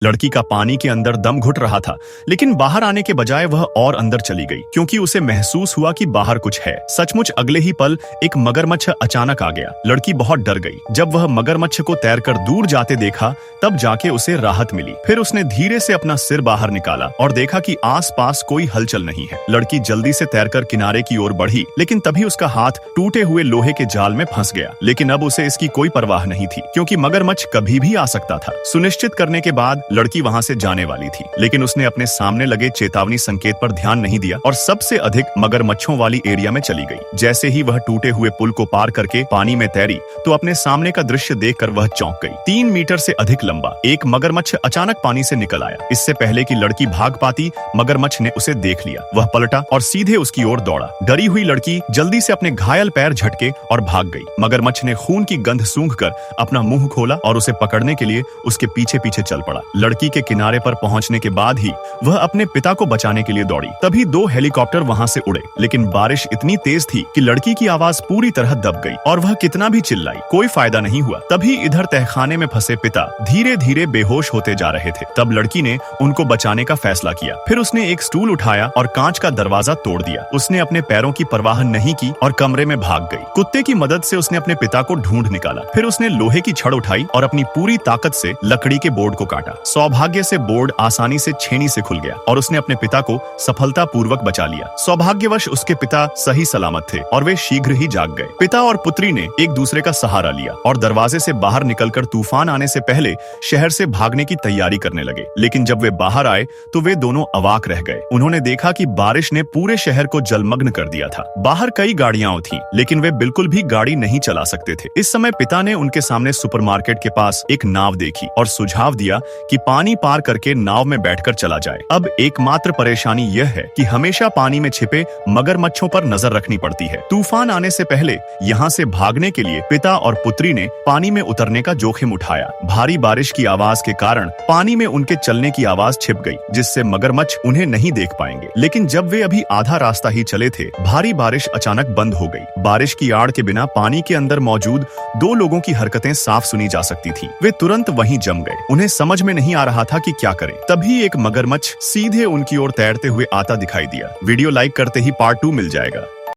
लड़की का पानी के अंदर दम घुट रहा था, लेकिन बाहर आने के बजाय वह और अंदर चली गई क्योंकि उसे महसूस हुआ कि बाहर कुछ है। सचमुच अगले ही पल एक मगरमच्छ अचानक आ गया। लड़की बहुत डर गई। जब वह मगरमच्छ को तैरकर दूर जाते देखा, तब जाके उसे राहत मिली। फिर उसने धीरे से अपना सिर बाहर निकाला और देखा कि आसपास कोई हलचल नहीं है। लड़की जल्दी से तैरकर किनारे की ओर बढ़ी, लेकिन तभी उसका हाथ टूटे हुए लोहे के जाल में फंस गया। लेकिन अब उसे इसकी कोई परवाह नहीं थी, क्योंकि मगरमच्छ कभी भी आ सकता था। सुनिश्चित करने के बाद लड़की वहां से जाने वाली थी, लेकिन उसने अपने सामने लगे चेतावनी संकेत पर ध्यान नहीं दिया और सबसे अधिक मगरमच्छों वाली एरिया में चली गई। जैसे ही वह टूटे हुए पुल को पार करके पानी में तैरी, तो अपने सामने का दृश्य देखकर वह चौंक गई। 3 मीटर से अधिक लंबा एक मगरमच्छ अचानक पानी से निकल आया। इससे पहले कि लड़की भाग पाती, मगरमच्छ ने उसे देख लिया। वह पलटा और सीधे उसकी ओर दौड़ा। डरी हुई लड़की जल्दी से अपने घायल पैर झटके और भाग गई। मगरमच्छ ने खून की गंध सूंघकर अपना मुंह खोला और उसे पकड़ने के लिए उसके पीछे पीछे चल पड़ा। लड़की के किनारे पर पहुंचने के बाद ही वह अपने पिता को बचाने के लिए दौड़ी। तभी 2 हेलीकॉप्टर वहां से उड़े, लेकिन बारिश इतनी तेज थी कि लड़की की आवाज पूरी तरह दब गई और वह कितना भी चिल्लाई, कोई फायदा नहीं हुआ। तभी इधर तहखाने में फंसे पिता धीरे धीरे बेहोश होते जा रहे थे। तब लड़की ने उनको बचाने का फैसला किया। फिर उसने एक स्टूल उठाया और कांच का दरवाजा तोड़ दिया। उसने अपने पैरों की परवाह नहीं की और कमरे में भाग गई। कुत्ते की मदद से उसने अपने पिता को ढूंढ निकाला। फिर उसने लोहे की छड़ उठाई और अपनी पूरी ताकत से लकड़ी के बोर्ड को काटा। सौभाग्य से बोर्ड आसानी से छेनी से खुल गया और उसने अपने पिता को सफलतापूर्वक बचा लिया। सौभाग्यवश उसके पिता सही सलामत थे और वे शीघ्र ही जाग गए। पिता और पुत्री ने एक दूसरे का सहारा लिया और दरवाजे से बाहर निकलकर तूफान आने से पहले शहर से भागने की तैयारी करने लगे। लेकिन जब वे बाहर आए तो वे दोनों अवाक रह गए। उन्होंने देखा कि बारिश ने पूरे शहर को जलमग्न कर दिया था। बाहर कई गाड़ियां थीं, लेकिन वे बिल्कुल भी गाड़ी नहीं चला सकते थे। इस समय पिता ने उनके सामने सुपरमार्केट के पास एक नाव देखी और सुझाव दिया कि पानी पार करके नाव में बैठकर चला जाए। अब एकमात्र परेशानी यह है कि हमेशा पानी में छिपे मगरमच्छों पर नजर रखनी पड़ती है। तूफान आने से पहले यहाँ से भागने के लिए पिता और पुत्री ने पानी में उतरने का जोखिम उठाया। भारी बारिश की आवाज के कारण पानी में उनके चलने की आवाज छिप गई, जिससे मगरमच्छ उन्हें नहीं देख पाएंगे। लेकिन जब वे अभी आधा रास्ता ही चले थे, भारी बारिश अचानक बंद हो गई। बारिश की आड़ के बिना पानी के अंदर मौजूद 2 लोगों की हरकतें साफ सुनी जा सकती थी। वे तुरंत वहीं जम गए। उन्हें समझ में नहीं आ रहा था कि क्या करें। तभी एक मगरमच्छ सीधे उनकी ओर तैरते हुए आता दिखाई दिया। वीडियो लाइक करते ही पार्ट 2 मिल जाएगा।